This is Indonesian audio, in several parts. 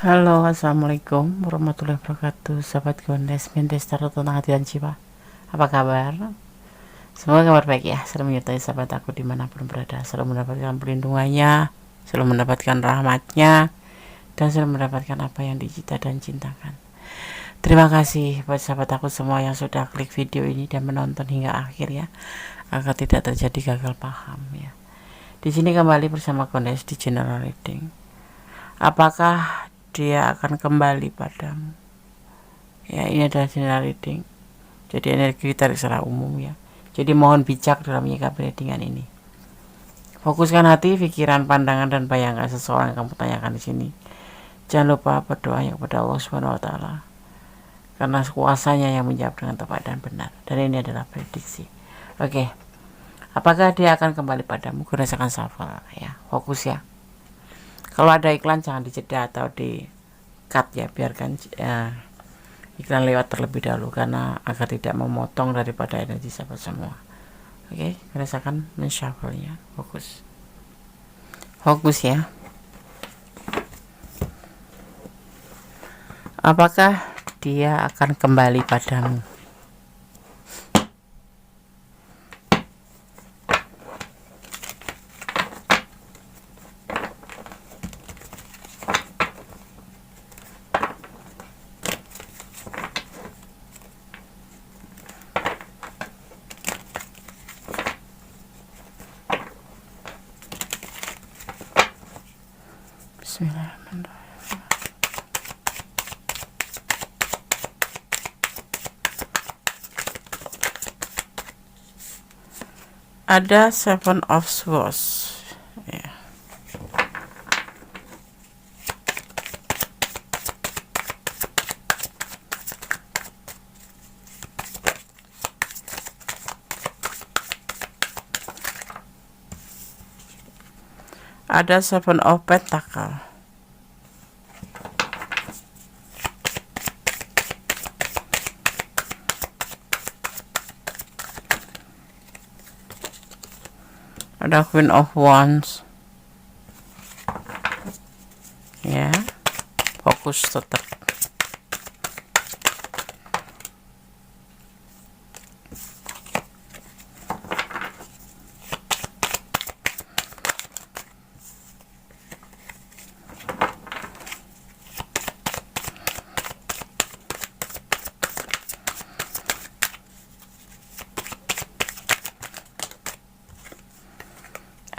Halo, assalamualaikum warahmatullahi wabarakatuh. Sahabat Gondes, Mentes Tarot tentang hati dan jiwa. Apa kabar? Semoga kabar baik ya. Selalu menyertai sahabat aku dimanapun berada. Selalu mendapatkan perlindungannya, selalu mendapatkan rahmatnya, dan selalu mendapatkan apa yang dicita dan cintakan. Terima kasih buat sahabat aku semua yang sudah klik video ini dan menonton hingga akhir ya, agar tidak terjadi gagal paham ya. Di sini kembali bersama Gondes di general reading. Apakah dia akan kembali padamu? Ya, ini adalah general reading. Jadi energi ditarik secara umum ya. Jadi mohon bijak dalam menyikapi readingan ini. Fokuskan hati, pikiran, pandangan, dan bayangkan seseorang yang kamu tanyakan di sini. Jangan lupa berdoa kepada Allah Subhanahu wa taala. Karena kuasanya yang menjawab dengan tepat dan benar. Dan ini adalah prediksi. Oke. Apakah dia akan kembali padamu? Gunakan shuffle ya. Fokus ya. Kalau ada iklan jangan dijeda atau di cut ya, biarkan iklan lewat terlebih dahulu karena agar tidak memotong daripada energi sahabat semua. Oke, rasakan menshuffle nya. Fokus ya. Apakah dia akan kembali padamu? Bismillahirrahmanirrahim. Ada Seven of Swords ya. Ada Seven of Pentacle. Ada Queen of Wands ya. Fokus tetap.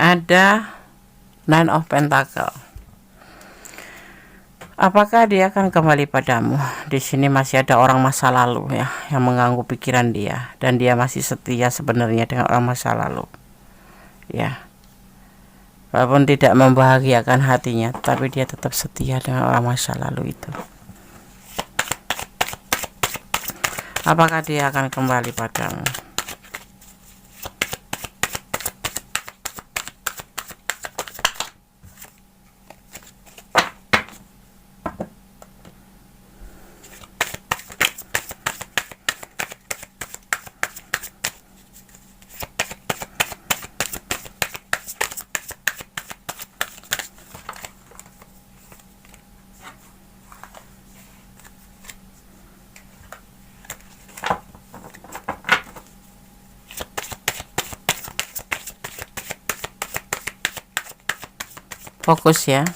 Ada Nine of Pentacle. Apakah dia akan kembali padamu? Di sini masih ada orang masa lalu ya yang mengganggu pikiran dia, dan dia masih setia sebenarnya dengan orang masa lalu. Ya. Walaupun tidak membahagiakan hatinya, tapi dia tetap setia dengan orang masa lalu itu. Apakah dia akan kembali padamu? Fokus ya.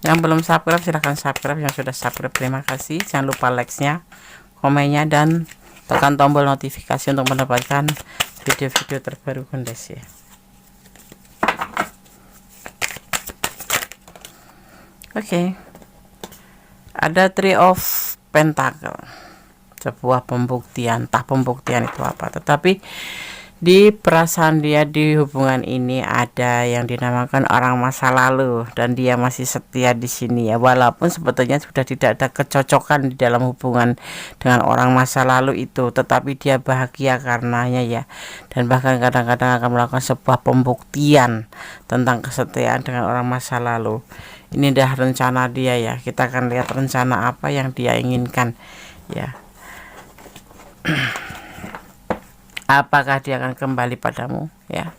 Yang belum subscribe silahkan subscribe, yang sudah subscribe terima kasih. Jangan lupa like-nya, komennya, dan tekan tombol notifikasi untuk mendapatkan video-video terbaru Gondes ya. Oke. Ada Three of Pentacle. Sebuah pembuktian, entah pembuktian itu apa, tetapi di perasaan dia di hubungan ini ada yang dinamakan orang masa lalu, dan dia masih setia di sini ya, walaupun sebetulnya sudah tidak ada kecocokan di dalam hubungan dengan orang masa lalu itu, tetapi dia bahagia karenanya ya, dan bahkan kadang-kadang akan melakukan sebuah pembuktian tentang kesetiaan dengan orang masa lalu. Ini dah rencana dia ya, kita akan lihat rencana apa yang dia inginkan ya. Apakah dia akan kembali padamu ya?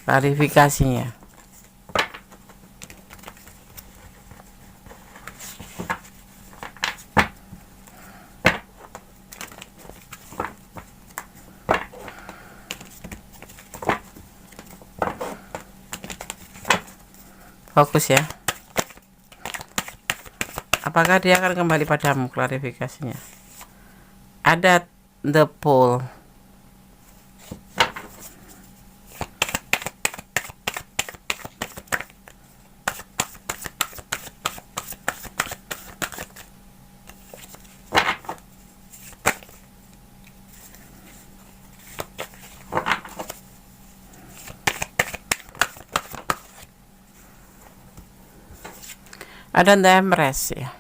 Klarifikasinya. Fokus ya. Apakah dia akan kembali padamu? Klarifikasinya. Ada the pole. Ada the Empress ya.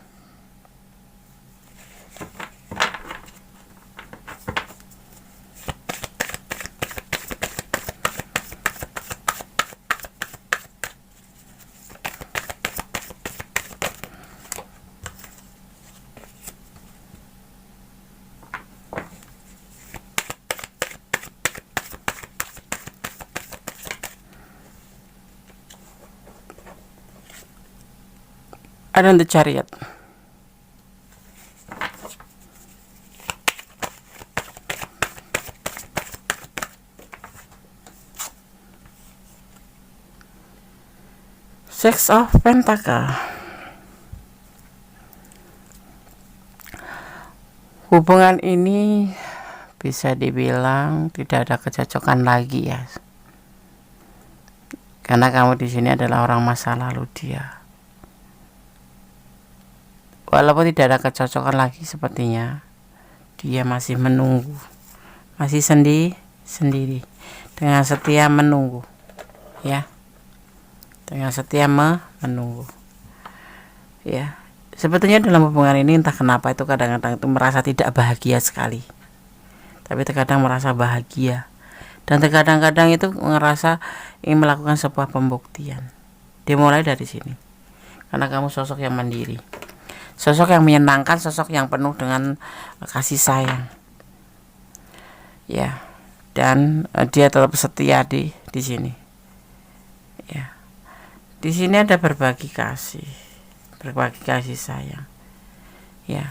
Ada the Chariot. Six of Pentacle. Hubungan ini bisa dibilang tidak ada kecocokan lagi ya. Karena kamu di sini adalah orang masa lalu dia. Walaupun tidak ada kecocokan lagi sepertinya, dia masih menunggu, masih sendiri dengan setia menunggu, ya, dengan setia menunggu, ya. Sebetulnya dalam hubungan ini entah kenapa itu kadang-kadang itu merasa tidak bahagia sekali, tapi terkadang merasa bahagia, dan terkadang-kadang itu merasa ingin melakukan sebuah pembuktian. Dimulai dari sini, karena kamu sosok yang mandiri. Sosok yang menyenangkan, sosok yang penuh dengan kasih sayang, ya, dan dia tetap setia di sini, ya. Di sini ada berbagi kasih sayang, ya,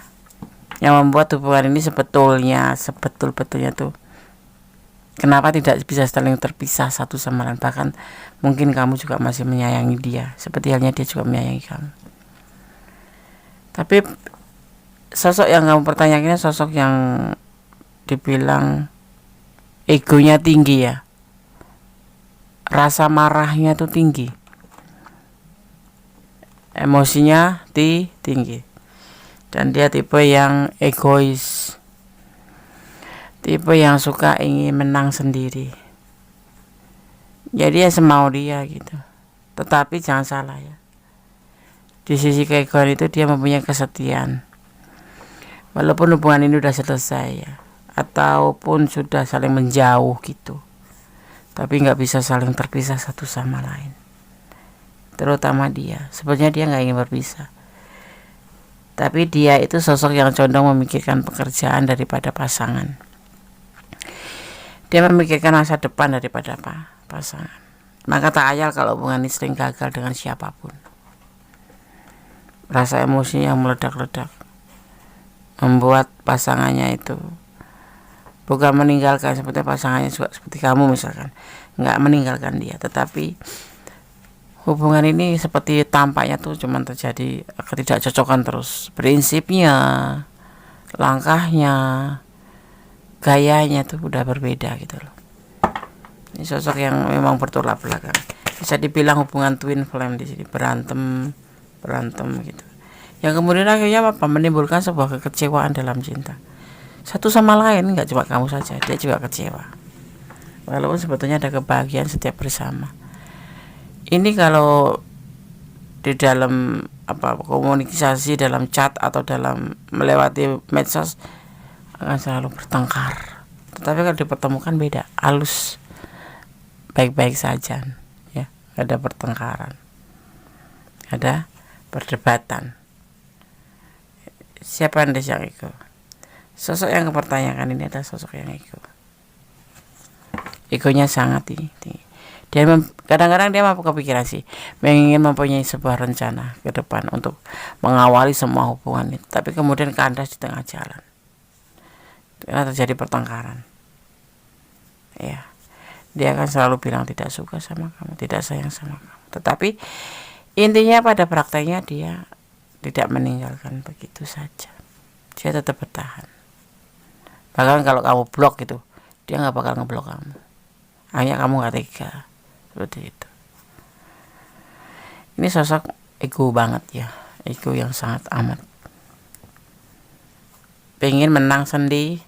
yang membuat hubungan ini sebetul-betulnya tuh kenapa tidak bisa saling terpisah satu sama lain. Bahkan mungkin kamu juga masih menyayangi dia, seperti halnya dia juga menyayangi kamu. Tapi sosok yang kamu pertanyakan ini sosok yang dibilang egonya tinggi ya. Rasa marahnya tuh tinggi. Emosinya tinggi. Dan dia tipe yang egois. Tipe yang suka ingin menang sendiri. Jadi ya semau dia gitu. Tetapi jangan salah ya. Di sisi keegoan itu dia mempunyai kesetiaan. Walaupun hubungan ini sudah selesai ya, ataupun sudah saling menjauh gitu, tapi nggak bisa saling terpisah satu sama lain. Terutama dia, sebenarnya dia nggak ingin berpisah. Tapi dia itu sosok yang condong memikirkan pekerjaan daripada pasangan. Dia memikirkan masa depan daripada pasangan. Maka tak ayal kalau hubungan ini sering gagal dengan siapapun. Rasa emosi yang meledak-ledak membuat pasangannya itu bukan meninggalkan seperti pasangannya juga seperti kamu misalkan, nggak meninggalkan dia, tetapi hubungan ini seperti tampaknya tuh cuma terjadi ketidakcocokan terus. Prinsipnya, langkahnya, gayanya tuh udah berbeda gitu loh. Ini sosok yang memang bertolak belakang. Bisa dibilang hubungan twin flame di sini, berantem gitu. Yang kemudian akhirnya menimbulkan sebuah kekecewaan dalam cinta. Satu sama lain, nggak cuma kamu saja, dia juga kecewa. Walaupun sebetulnya ada kebahagiaan setiap bersama. Ini kalau di dalam komunikasi, dalam chat atau dalam melewati medsos akan selalu bertengkar. Tetapi kalau dipertemukan beda, halus, baik-baik saja, ya, ada pertengkaran, ada perdebatan. Siapa Anda yang ego? Sosok yang kepertanyakan ini adalah sosok yang ego. Egonya sangat tinggi. Dia kadang-kadang dia mampu kepikiran sih, ingin mempunyai sebuah rencana ke depan untuk mengawali semua hubungan itu, tapi kemudian kandas di tengah jalan karena terjadi pertengkaran. Ya, dia akan selalu bilang tidak suka sama kamu, tidak sayang sama kamu. Tetapi Intinya pada prakteknya dia tidak meninggalkan begitu saja, dia tetap bertahan. Bahkan kalau kamu blok gitu, dia nggak bakal ngeblok kamu, hanya kamu nggak tega, seperti itu. Ini sosok ego banget ya, ego yang sangat amat pengen menang sendiri.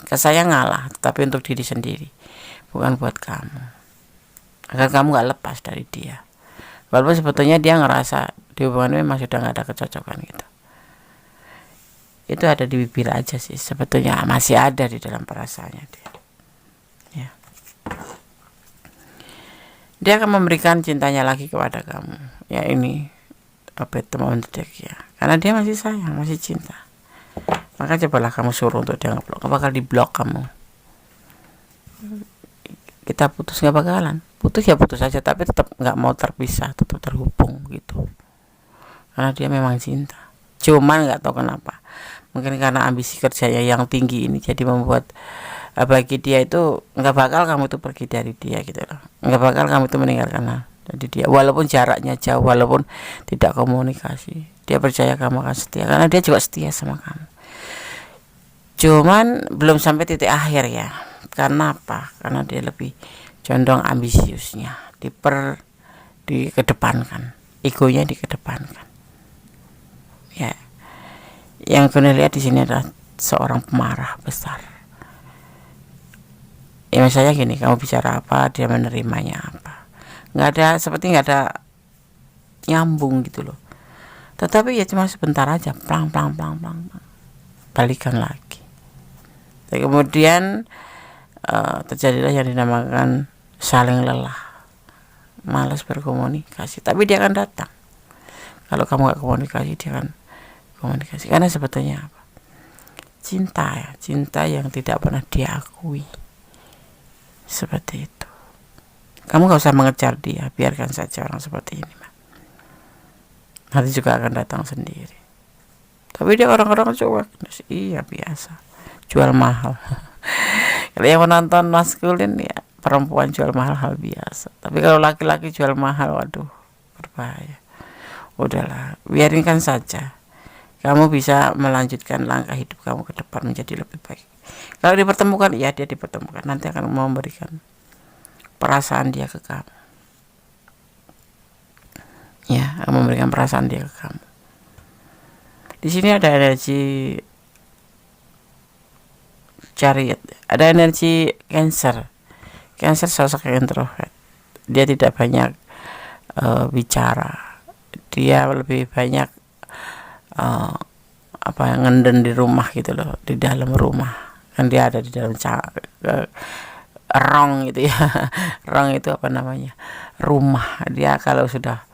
Kesaya ngalah, tapi untuk diri sendiri, bukan buat kamu, agar kamu nggak lepas dari dia. Walaupun sebetulnya dia ngerasa di hubungan memang sudah nggak ada kecocokan gitu. Itu ada di bibir aja sih, sebetulnya masih ada di dalam perasaannya dia. Ya. Dia akan memberikan cintanya lagi kepada kamu. Ya ini apa teman ya, karena dia masih sayang, masih cinta. Maka cobalah kamu suruh untuk dia ngeblok, gak bakal diblok kamu. Kita putus nggak bakalan, putus ya putus aja, tapi tetap nggak mau terpisah, tetap terhubung gitu. Karena dia memang cinta. Cuman nggak tahu kenapa, mungkin karena ambisi kerjanya yang tinggi ini jadi membuat bagi dia itu nggak bakal kamu itu pergi dari dia gitu loh, nggak bakal kamu itu meninggalkan dari dia, walaupun jaraknya jauh, walaupun tidak komunikasi. Dia percaya kamu akan setia, karena dia juga setia sama kamu. Cuman belum sampai titik akhir ya. Karena apa? Karena dia lebih condong ambisiusnya dikedepankan, egonya dikedepankan. Ya, yang kalian lihat di sini adalah seorang pemarah besar. Ya misalnya gini, kamu bicara apa, dia menerimanya apa, seperti nggak ada nyambung gitu loh. Tetapi ya cuma sebentar aja, plang, balikan lagi. Dan kemudian terjadilah yang dinamakan saling lelah, malas berkomunikasi. Tapi dia akan datang. Kalau kamu gak komunikasi, dia akan komunikasi. Karena sebetulnya apa? Cinta ya, cinta yang tidak pernah diakui. Seperti itu. Kamu gak usah mengejar dia, biarkan saja orang seperti ini. Nanti juga akan datang sendiri. Tapi dia orang-orang cuek. Iya biasa, jual mahal. Kalau yang menonton maskulin ya perempuan jual mahal hal biasa. Tapi kalau laki-laki jual mahal, waduh, berbahaya. Udahlah, biarinkan saja. Kamu bisa melanjutkan langkah hidup kamu ke depan menjadi lebih baik. Kalau dipertemukan, ya dia dipertemukan. Nanti akan memberikan perasaan dia ke kamu. Ya, akan memberikan perasaan dia ke kamu. Di sini ada energi Chariot, ada energi Cancer. Cancer sosok yang introvert. Dia tidak banyak bicara. Dia lebih banyak ngenden di rumah gitu loh, di dalam rumah. Kan dia ada di dalam rong gitu ya. Rong itu apa namanya? Rumah. Dia kalau sudah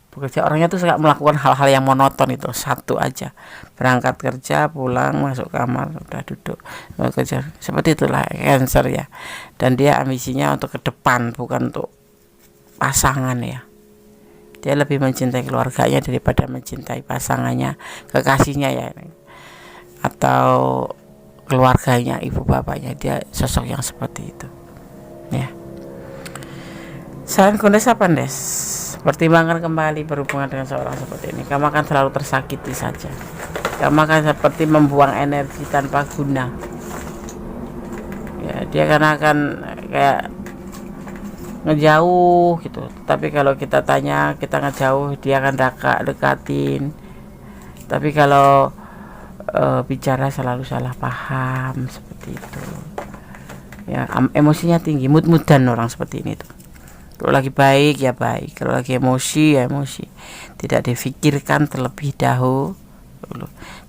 bekerja, orangnya tuh suka melakukan hal-hal yang monoton, itu satu aja, berangkat kerja, pulang, masuk kamar, udah duduk kerja. Seperti itulah Cancer ya. Dan dia ambisinya untuk ke depan, bukan untuk pasangan ya. Dia lebih mencintai keluarganya daripada mencintai pasangannya, kekasihnya ya, atau keluarganya, ibu bapaknya. Dia sosok yang seperti itu ya. Saran Kundes apa, Des? Pertimbangkan kembali berhubungan dengan seorang seperti ini. Kamu akan selalu tersakiti saja. Kamu akan seperti membuang energi tanpa guna. Ya, dia akan kayak ngejauh gitu. Tapi kalau kita tanya, kita ngejauh, dia akan dekatin. Tapi kalau bicara selalu salah paham, seperti itu. Ya, emosinya tinggi, mood-moodan orang seperti ini tuh. Kalau lagi baik ya baik, kalau lagi emosi ya emosi, tidak difikirkan terlebih dahulu.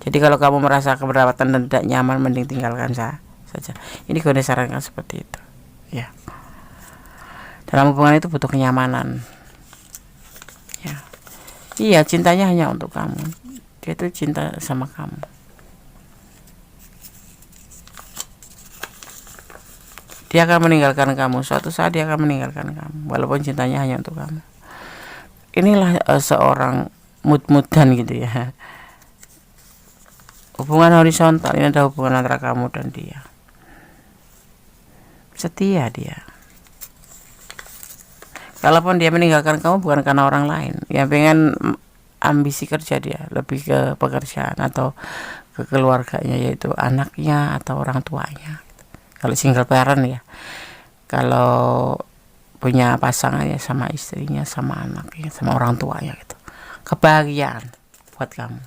Jadi kalau kamu merasa keberatan dan tidak nyaman, mending tinggalkan saja. Ini gue sarankan seperti itu ya. Dalam hubungan itu butuh kenyamanan ya. Iya, cintanya hanya untuk kamu. Dia tuh cinta sama kamu. Dia akan meninggalkan kamu, suatu saat dia akan meninggalkan kamu, walaupun cintanya hanya untuk kamu. Inilah seorang mood-moodan gitu ya. Hubungan horizontal, ini ada hubungan antara kamu dan dia. Setia dia. Kalaupun dia meninggalkan kamu bukan karena orang lain, ya pengen ambisi kerja, dia lebih ke pekerjaan atau ke keluarganya, yaitu anaknya atau orang tuanya. Kalau single parent ya, kalau punya pasangan ya sama istrinya, sama anaknya, sama orang tuanya gitu. Kebahagiaan buat kamu.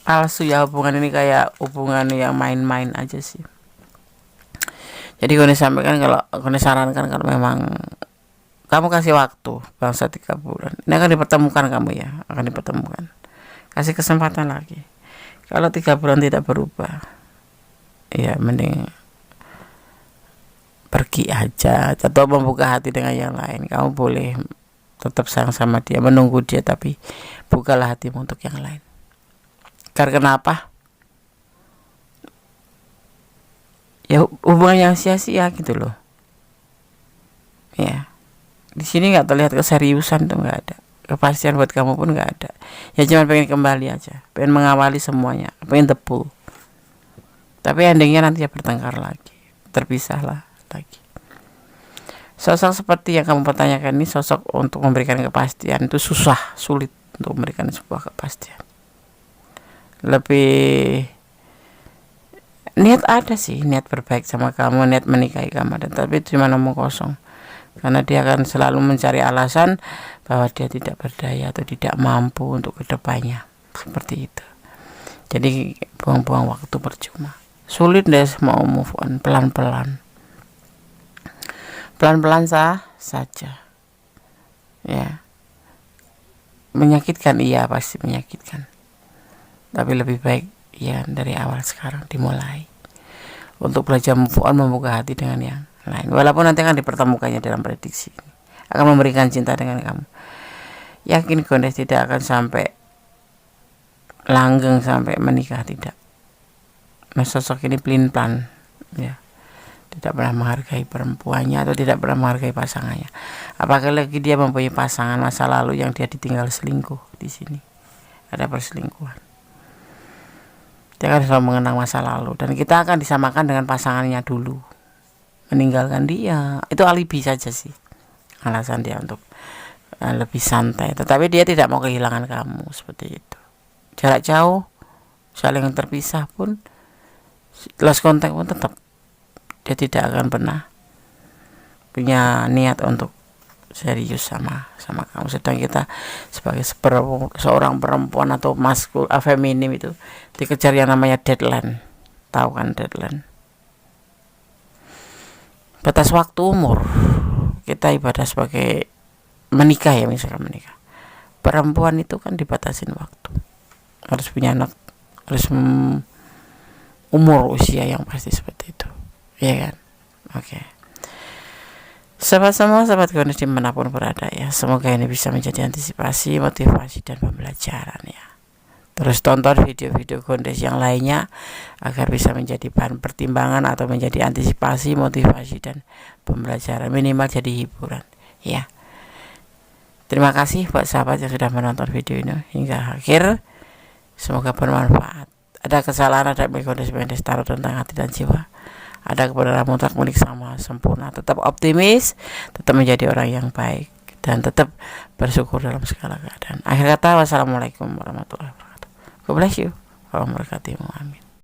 Palsu ya hubungan ini, kayak hubungan yang main-main aja sih. Jadi gue sampaikan, kalau gue sarankan, kalau memang kamu kasih waktu bangsa 3 bulan, ini akan dipertemukan kamu ya, akan dipertemukan. Kasih kesempatan lagi. Kalau 3 bulan tidak berubah, ya mending pergi aja atau membuka hati dengan yang lain. Kamu boleh tetap sayang sama dia, menunggu dia, tapi bukalah hatimu untuk yang lain. Karena apa? Ya hubungan yang sia-sia gitu loh. Ya, di sini nggak terlihat keseriusan tuh, nggak ada. Kepastian buat kamu pun nggak ada. Ya cuma pengen kembali aja, pengen mengawali semuanya, pengen tepul. Tapi endingnya nanti ya bertengkar lagi, terpisahlah lagi. Sosok seperti yang kamu pertanyakan ini, sosok untuk memberikan kepastian itu sulit untuk memberikan sebuah kepastian. Lebih niat ada sih, niat berbaik sama kamu, niat menikahi kamu, tapi itu cuma omong kosong. Karena dia akan selalu mencari alasan bahwa dia tidak berdaya atau tidak mampu untuk kedepannya, seperti itu. Jadi buang-buang waktu percuma. Sulit deh mau move on, pelan-pelan saja. Ya, menyakitkan, iya pasti menyakitkan, tapi lebih baik ya dari awal sekarang dimulai untuk belajar move on, membuka hati dengan yang lain. Walaupun nanti akan dipertemukannya dalam prediksi ini, akan memberikan cinta dengan kamu. Yakin Gondes tidak akan sampai langgeng sampai menikah, tidak. Nah, sosok ini pelin-pelan ya, tidak pernah menghargai perempuannya atau tidak pernah menghargai pasangannya. Apalagi dia mempunyai pasangan masa lalu yang dia ditinggal selingkuh. Di sini ada perselingkuhan. Dia akan selalu mengenang masa lalu, dan kita akan disamakan dengan pasangannya dulu. Meninggalkan dia itu alibi saja sih, alasan dia untuk lebih santai. Tetapi dia tidak mau kehilangan kamu, seperti itu. Jarak jauh, saling terpisah pun, lost contact pun, tetap dia tidak akan pernah punya niat untuk serius sama kamu. Sedang kita sebagai seorang perempuan atau maskul feminim itu dikejar yang namanya deadline. Tahu kan deadline? Batas waktu umur kita ibadah sebagai menikah ya, misalkan menikah. Perempuan itu kan dibatasin waktu, harus punya anak, harus umur usia yang pasti seperti itu, ya kan? Oke. Sahabat semua, sahabat Gondes dimanapun berada ya, semoga ini bisa menjadi antisipasi, motivasi, dan pembelajaran ya. Terus tonton video-video Gondes yang lainnya agar bisa menjadi bahan pertimbangan atau menjadi antisipasi, motivasi, dan pembelajaran, minimal jadi hiburan ya. Terima kasih buat sahabat yang sudah menonton video ini hingga akhir, semoga bermanfaat. Ada kesalahan, ada Gondes taruh tentang hati dan jiwa, ada kebenaran mutlak milik sama sempurna. Tetap optimis, tetap menjadi orang yang baik, dan tetap bersyukur dalam segala keadaan. Akhir kata, wassalamualaikum warahmatullahi wabarakatuh. God bless you. Allah memberkatimu. Amin.